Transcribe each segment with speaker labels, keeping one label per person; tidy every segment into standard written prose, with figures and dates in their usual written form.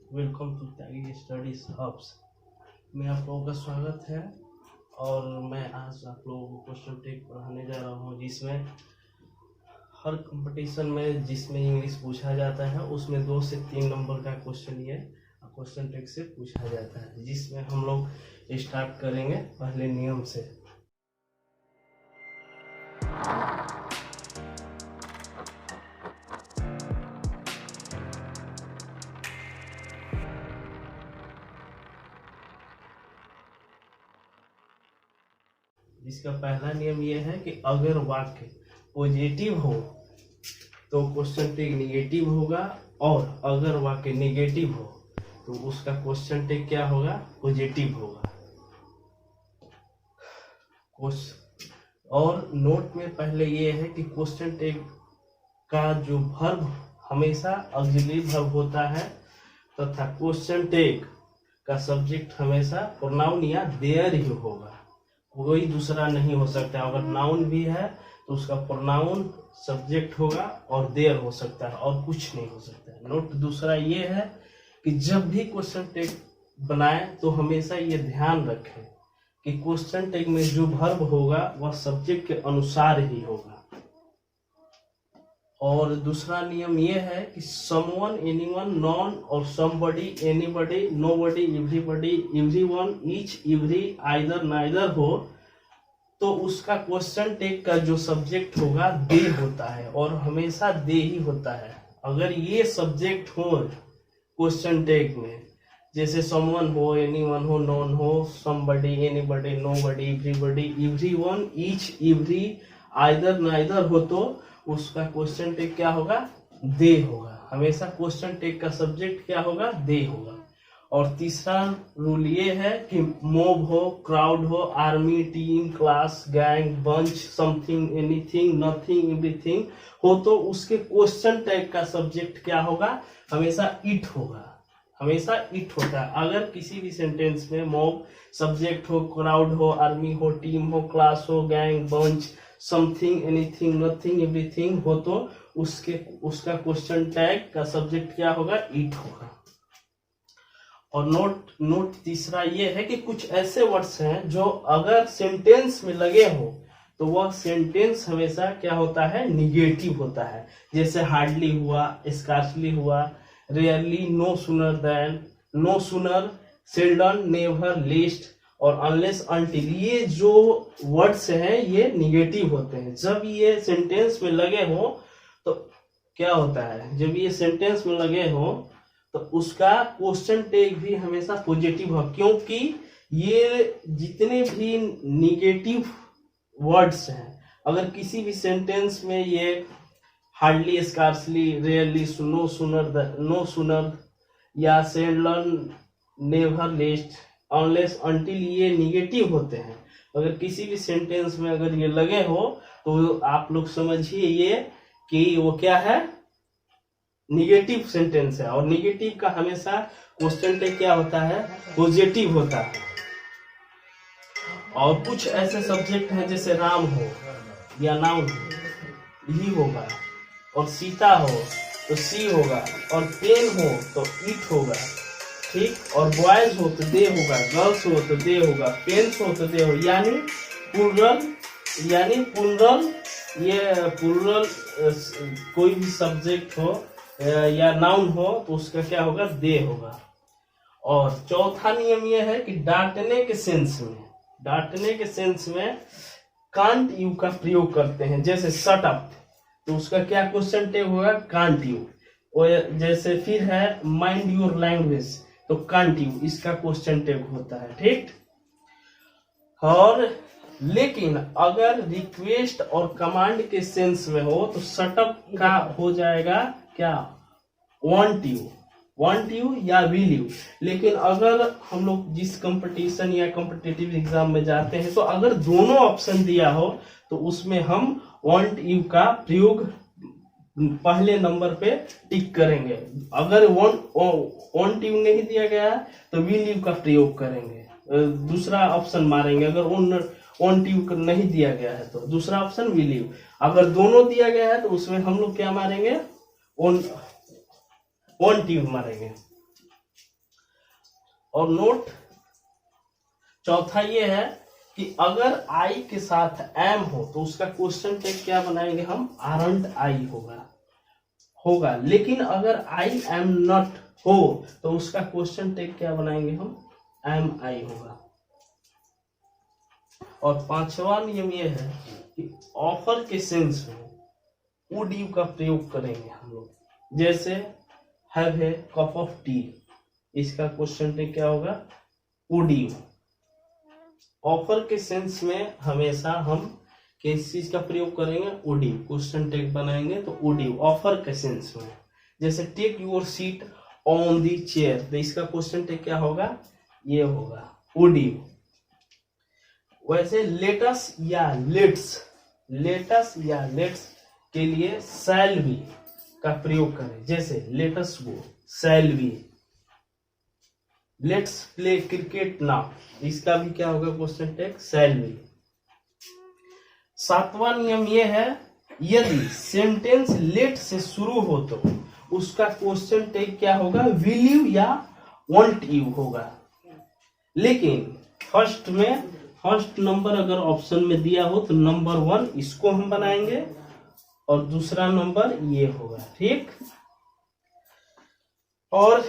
Speaker 1: Welcome to Tyagi studies hubs में आप लोगों का स्वागत है। और मैं आज आप लोगों को क्वेश्चन टेक पढ़ाने जा रहा हूँ, जिसमें हर कंपटीशन में जिसमें इंग्लिश पूछा जाता है उसमें 2 से 3 नंबर का क्वेश्चन ये क्वेश्चन टेक से पूछा जाता है, जिसमें हम लोग स्टार्ट करेंगे पहले नियम से। इसका पहला नियम यह है कि अगर वाक्य पॉजिटिव हो तो क्वेश्चन टेक निगेटिव होगा, और अगर वाक्य निगेटिव हो तो उसका क्वेश्चन टेक क्या होगा? पॉजिटिव होगा। और नोट में पहले ये है कि क्वेश्चन टेक का जो वर्ब हमेशा ऑक्सिलरी वर्ब होता है, तथा क्वेश्चन टेक का सब्जेक्ट हमेशा प्रोनाउन या देयर ही होगा, कोई दूसरा नहीं हो सकता। अगर नाउन भी है तो उसका प्रोनाउन सब्जेक्ट होगा और देयर हो सकता है, और कुछ नहीं हो सकता है। नोट दूसरा ये है कि जब भी क्वेश्चन टेक बनाए तो हमेशा ये ध्यान रखें कि क्वेश्चन टेक में जो वर्ब होगा वह सब्जेक्ट के अनुसार ही होगा। और दूसरा नियम यह है कि समवन, एनीवन, नॉन और somebody, anybody, nobody, everybody, everyone, each, every, either, neither हो तो उसका क्वेश्चन टेक का जो सब्जेक्ट होगा दे होता है, और हमेशा दे ही होता है। अगर ये सब्जेक्ट हो क्वेश्चन टेक में, जैसे समवन हो, एनीवन हो, नॉन हो, somebody, anybody, nobody, everybody, everyone, each, every, either, neither हो तो उसका क्वेश्चन टेक क्या होगा? दे होगा। हमेशा क्वेश्चन टेक का सब्जेक्ट क्या होगा? दे होगा। और तीसरा रूल ये है कि मोब हो, क्राउड हो, army, team, class, gang, bunch, something, anything, nothing, everything हो तो उसके क्वेश्चन टेक का सब्जेक्ट क्या होगा? हमेशा इट होगा। हमेशा इट होता है। अगर किसी भी सेंटेंस में मोब सब्जेक्ट हो, क्राउड हो, आर्मी हो, टीम हो, क्लास हो, gang, bunch, something, anything, nothing, everything हो तो उसका क्वेश्चन टैग का सब्जेक्ट क्या होगा? इट होगा। और नोट तीसरा ये है कि कुछ ऐसे वर्ड्स हैं जो अगर सेंटेंस में लगे हो तो वह सेंटेंस हमेशा क्या होता है? निगेटिव होता है। जैसे हार्डली हुआ, स्कार्सली हुआ, rarely, no sooner than, no sooner, seldom, never, least और अनलेस, अनटिल। ये जो वर्ड्स हैं ये निगेटिव होते हैं। जब ये सेंटेंस में लगे हो तो क्या होता है? जब ये सेंटेंस में लगे हो तो उसका क्वेश्चन टेक भी हमेशा पॉजिटिव हो, क्योंकि ये जितने भी निगेटिव वर्ड्स हैं, अगर किसी भी सेंटेंस में ये hardly, scarcely, rarely, no sooner या seldom, never, least, unless, until ये निगेटिव होते हैं, अगर किसी भी सेंटेंस में अगर ये लगे हो तो आप लोग समझिए ये कि वो क्या है? निगेटिव सेंटेंस है। और निगेटिव का हमेशा क्वेश्चन टेक क्या होता है? पॉजिटिव होता है। और कुछ ऐसे सब्जेक्ट हैं जैसे राम हो या नाउन हो, ही होगा, और सीता हो तो सी होगा, और पेन हो तो इट होगा, ठीक। और बॉयज हो तो दे होगा, गर्ल्स हो तो दे होगा, पेन्स हो तो दे हो, यानी प्लूरल ये प्लूरल कोई भी सब्जेक्ट हो या नाउन हो तो उसका क्या होगा? दे होगा। और चौथा नियम यह है कि डांटने के सेंस में कांट यू का प्रयोग करते हैं। जैसे शट अप तो उसका क्या क्वेश्चन टेक होगा? Can't you. और जैसे फिर है माइंड योर लैंग्वेज तो कांट यू, इसका क्वेश्चन टेक होता है, ठीक। और लेकिन अगर रिक्वेस्ट और कमांड के सेंस में हो तो शटअप का हो जाएगा क्या? वांट यू या विल यू। लेकिन अगर हम लोग जिस कंपटीशन या कॉम्पिटिटिव एग्जाम में जाते हैं तो अगर दोनों ऑप्शन दिया हो तो उसमें हम वांट यू का प्रयोग पहले नंबर पे टिक करेंगे। अगर वांट यू नहीं दिया गया तो विल यू का प्रयोग करेंगे, दूसरा ऑप्शन मारेंगे। अगर वांट यू नहीं दिया गया है तो दूसरा ऑप्शन विल यू। अगर दोनों दिया गया है तो उसमें हम लोग क्या मारेंगे? वांट यू मारेंगे। और नोट चौथा ये है कि अगर आई के साथ एम हो तो उसका क्वेश्चन टैग क्या बनाएंगे हम, आरंट आई होगा। लेकिन अगर आई एम नॉट हो तो उसका क्वेश्चन टैग क्या बनाएंगे हम, एम आई होगा। और पांचवा नियम ये है कि ऑफर के सेंस में वुड यू का प्रयोग करेंगे हम लोग। जैसे have a cup of T, इसका क्वेश्चन टैग क्या होगा, वुड यू। ऑफर के सेंस में हमेशा हम किस चीज का प्रयोग करेंगे, वुड यू, क्वेश्चन टैग बनाएंगे तो वुड यू ऑफर के सेंस में। जैसे take your seat on the chair, तो इसका क्वेश्चन टैग क्या होगा, ये होगा वुड यू। वैसे लेटस या लेट्स के लिए शैल बी का प्रयोग करें। जैसे let's go, shall we. Let's play cricket now, इसका भी क्या होगा क्वेश्चन टैग, शैल बी। सातवां नियम ये है, यदि सेंटेंस लेट से शुरू हो तो उसका क्वेश्चन टैग क्या होगा, विल यू या वांट यू होगा। लेकिन फर्स्ट नंबर अगर ऑप्शन में दिया हो तो नंबर 1 इसको हम बनाएंगे और दूसरा नंबर ये होगा, ठीक। और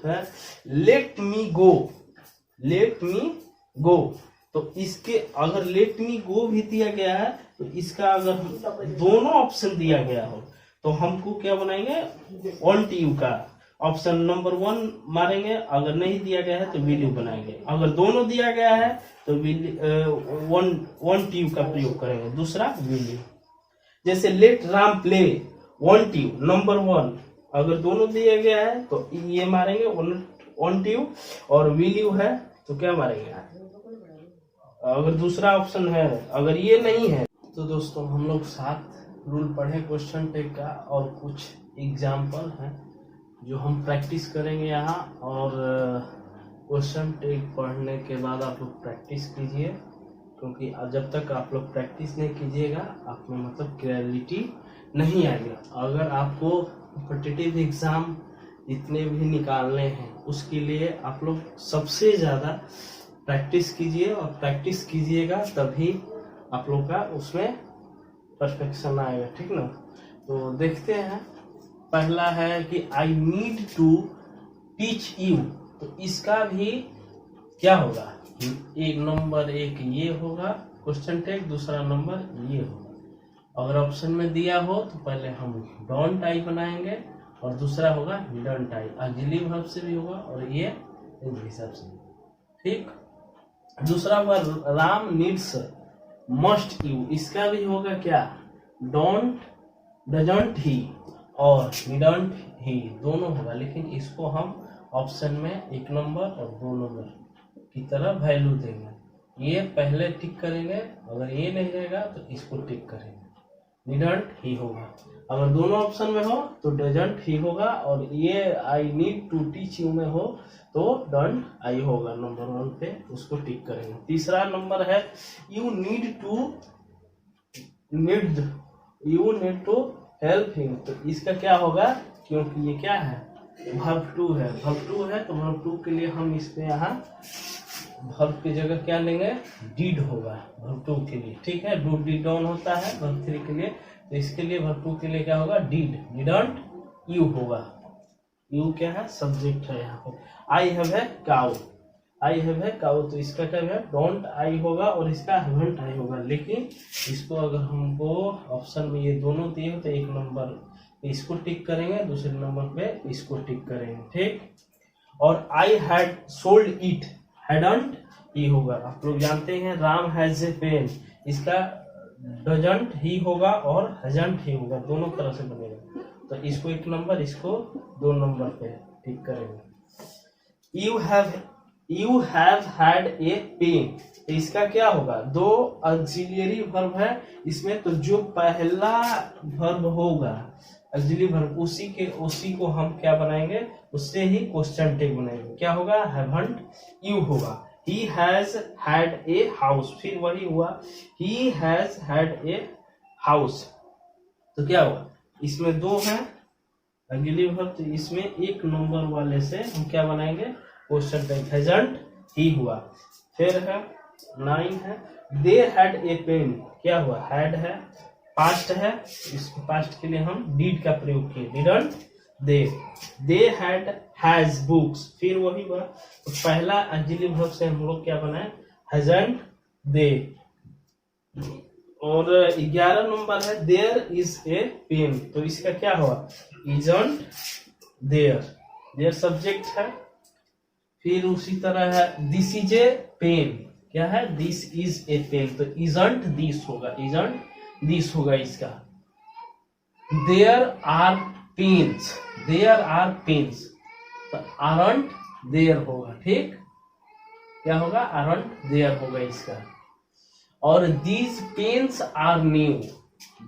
Speaker 1: है लेट मी गो, तो इसके अगर लेट मी गो भी दिया गया है तो इसका अगर दोनों ऑप्शन दिया गया हो तो हमको क्या बनाएंगे, वांट यू का ऑप्शन नंबर 1 मारेंगे। अगर नहीं दिया गया है तो विल यू बनाएंगे। अगर दोनों दिया गया है तो वांट यू का प्रयोग करेंगे, दूसरा विल यू। जैसे let Ram play won't you, number 1 अगर दोनों दिया गया है तो ये मारेंगे वांट यू, और विल यू है तो क्या मारेंगे, अगर दूसरा ऑप्शन है। अगर ये नहीं है तो दोस्तों हम लोग 7 रूल पढ़े क्वेश्चन टैग का और कुछ एग्जाम्पल हैं जो हम प्रैक्टिस करेंगे यहाँ। और क्वेश्चन टैग पढ़ने के बाद आप लोग प्रैक्टिस कीजिए, क्योंकि जब तक आप लोग प्रैक्टिस नहीं कीजिएगा आप में मतलब क्लैरिटी नहीं आएगा। अगर आपको कॉम्पिटिटिव एग्जाम जितने भी निकालने हैं उसके लिए आप लोग सबसे ज़्यादा प्रैक्टिस कीजिए, और प्रैक्टिस कीजिएगा तभी आप लोग का उसमें परफेक्शन आएगा, ठीक ना। तो देखते हैं, पहला है कि I need to teach you, तो इसका भी क्या होगा, एक नंबर 1 ये होगा क्वेश्चन टैग, दूसरा नंबर ये होगा। अगर ऑप्शन में दिया हो तो पहले हम डोंट आई बनाएंगे और दूसरा होगा डिडंट आई, ऑक्सिलरी वर्ब से भी होगा और ये इस हिसाब से, ठीक। दूसरा हुआ राम नीड्स मस्ट यू, इसका भी होगा क्या, डोंट डजंट ही और डिडंट ही दोनों होगा। लेकिन इसको हम ऑप्शन में 1 नंबर और 2 नंबर की तरह वैल्यू देंगे। ये पहले टिक करेंगे, अगर ये नहीं रहेगा तो इसको टिक करेंगे, डिडंट ही होगा। अगर दोनों ऑप्शन में हो तो डजंट ही होगा, और ये I need to teach you में हो तो डोंट आई होगा। नंबर 1 पे उसको टिक करेंगे। तीसरा नंबर है you need to help him, तो इसका क्या होगा, क्योंकि ये क्या है, वर्ब 2 है, वर्ब 2 है तो वर्ब 2 के लिए हम इस पे यहाँ वर्ब की जगह क्या लेंगे, डीड होगा वर्ब 2 के लिए, ठीक है। डू डी डॉन होता है वर्ब 3 के लिए, तो इसके लिए वर्ब 2 के लिए क्या होगा, डीड, डिडंट यू होगा। यू क्या है, सब्जेक्ट है यहाँ पे। आई हैव ए काउ, तो इसका क्या है, डोंट आई होगा और इसका हैवंट आई होगा। लेकिन इसको अगर हमको ऑप्शन में ये दोनों दिए हो तो 1 नंबर पे इसको टिक करेंगे, दूसरे नंबर पे इसको टिक करेंगे, ठीक। और I had sold it, hadn't ही होगा। आप लोग जानते हैं राम हैज ए पेन, इसका डजंट ही होगा और हैजंट ही होगा, दोनों तरह से बनेगा। तो इसको 1 नंबर, इसको 2 नंबर पे टिक करेंगे। You have had a pen, तो इसका क्या होगा, 2 ऑक्सिलियरी वर्ब है इसमें, तो जो पहला वर्ब होगा ऑक्सिलियरी वर्ब उसी को हम क्या बनाएंगे, उससे ही क्वेश्चन टैग बनाएंगे। क्या होगा, हैवंट यू होगा। He has had a house, फिर वही हुआ he has had a house, तो क्या हुआ, इसमें 2 है ऑक्सिलियरी वर्ब, तो इसमें 1 नंबर वाले से हम क्या बनाएंगे, क्वेश्चन टैग हैजंट ही हुआ। फिर है 9 है दे हैड ए पेन, क्या हुआ, हैड है, पास्ट है, इस पास्ट के लिए हम डिड का प्रयोग किए, didn't they had has books, फिर वही हुआ। तो पहला ऑक्सिलरी वर्ब से हम लोग क्या बनाए, हैजंट दे। और 11 नंबर है देयर इज ए पेन, तो इसका क्या हुआ, इजंट देयर, देयर सब्जेक्ट है। फिर उसी तरह है दिस इज ए पेन, क्या है, दिस इज ए पेन, तो इजंट दिस होगा, इजंट दिस होगा इसका। There are pens, there are pens, तो आरंट देयर होगा, ठीक, क्या होगा, आरंट देयर होगा इसका। और these pens are new,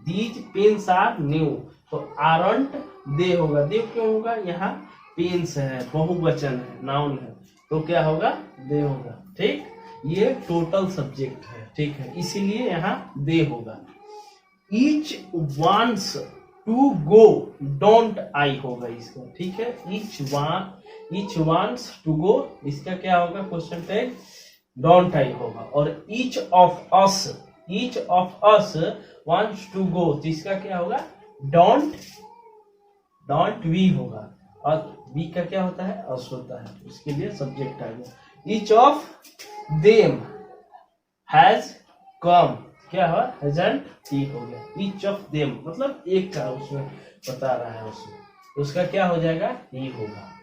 Speaker 1: these pens are new, तो आरंट दे होगा, दे क्यों होगा, यहाँ पेन्स है, बहुवचन है, नाउन है, तो क्या होगा, दे होगा, ठीक। ये टोटल सब्जेक्ट है, ठीक है, इसीलिए यहाँ दे होगा। Each wants to go, don't I होगा इसका, ठीक है, ईच वांट्स टू गो, इसका क्या होगा, क्वेश्चन टैग डोंट आई होगा। और each of us wants to go, तो इसका क्या होगा, डोंट वी होगा, और वी का क्या होता है, अस होता है, उसके लिए सब्जेक्ट आ गया। Each of them has come, क्या हुआ, हैजंट ही हो गया। ईच ऑफ देम मतलब एक का उसमें बता रहा है, उसमें उसका क्या हो जाएगा, ही होगा।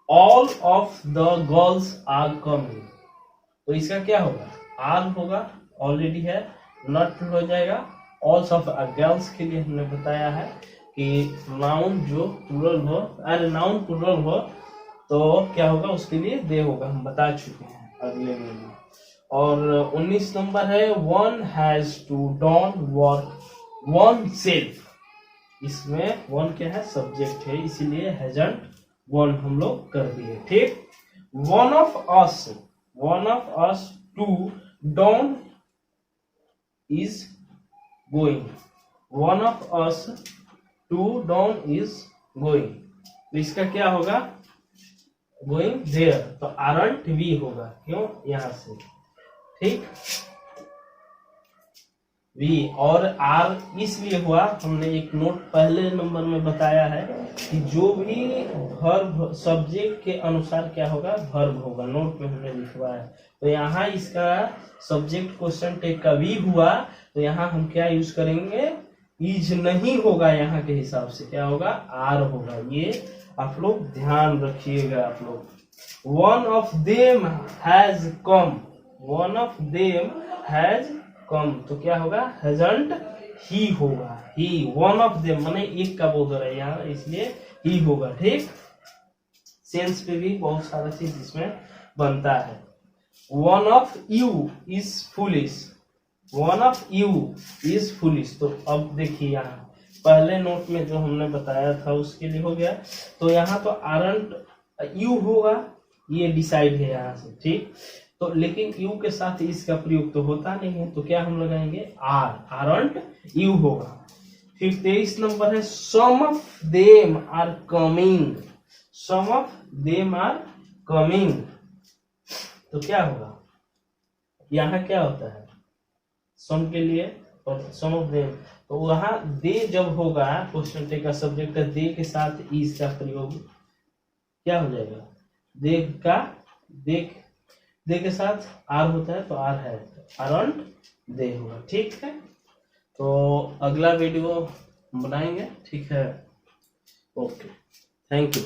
Speaker 1: All of the girls are coming, तो इसका क्या होगा, आल होगा, ऑलरेडी है, नॉट हो जाएगा। ऑल्स ऑफ गर्ल्स के लिए हमने बताया है कि नाउन जो प्लुरल हो, अरे नाउन प्लुरल हो तो क्या होगा, उसके लिए दे होगा, हम बता चुके हैं अगले में। और 19 नंबर है one has to done work oneself, इसमें वन क्या है, सब्जेक्ट है, इसीलिए हैजंट वन हम लोग कर दिए, ठीक। One of us to done is going, one of us to done is going, तो इसका क्या होगा, गोइंग देयर, तो आरंट वी होगा, क्यों, यहां से, ठीक, वी। और आर इसलिए हुआ, हमने एक नोट पहले नंबर में बताया है कि जो भी वर्ब सब्जेक्ट के अनुसार क्या होगा, वर्ब होगा, नोट में हमने लिखवा है। तो यहाँ इसका सब्जेक्ट क्वेश्चन टेक का वी हुआ, तो यहाँ हम क्या यूज करेंगे, इज नहीं होगा, यहाँ के हिसाब से क्या होगा, आर होगा, ये आप लोग ध्यान रखिएगा आप लोग। One of them has come, one of them has come, तो क्या होगा, हैजंट ही होगा, ही, वन ऑफ देम माने एक का बोल रहा है यहाँ, इसलिए ही होगा, ठीक। सेंस पे भी बहुत सारा चीज इसमें बनता है। One of you is foolish, one of you is foolish, तो अब देखिए यहाँ पहले नोट में जो हमने बताया था उसके लिए हो गया, तो यहाँ तो आरंट यू होगा, ये डिसाइड है यहाँ से, ठीक। तो लेकिन यू के साथ इसका प्रयोग तो होता नहीं है, तो क्या हम लगाएंगे, आर, आरंट यू होगा। फिर 23 नंबर है some of them are coming, some of them are coming, तो क्या होगा, यहाँ क्या होता है, सम के लिए, और सम ऑफ देम, तो वहां दे जब होगा, क्वेश्चन टेक का सब्जेक्ट है, दे के साथ इज का प्रयोग क्या हो जाएगा, दे के साथ आर होता है, तो आर है, आरंट दे होगा, ठीक है। तो अगला वीडियो बनाएंगे, ठीक है, ओके, थैंक यू।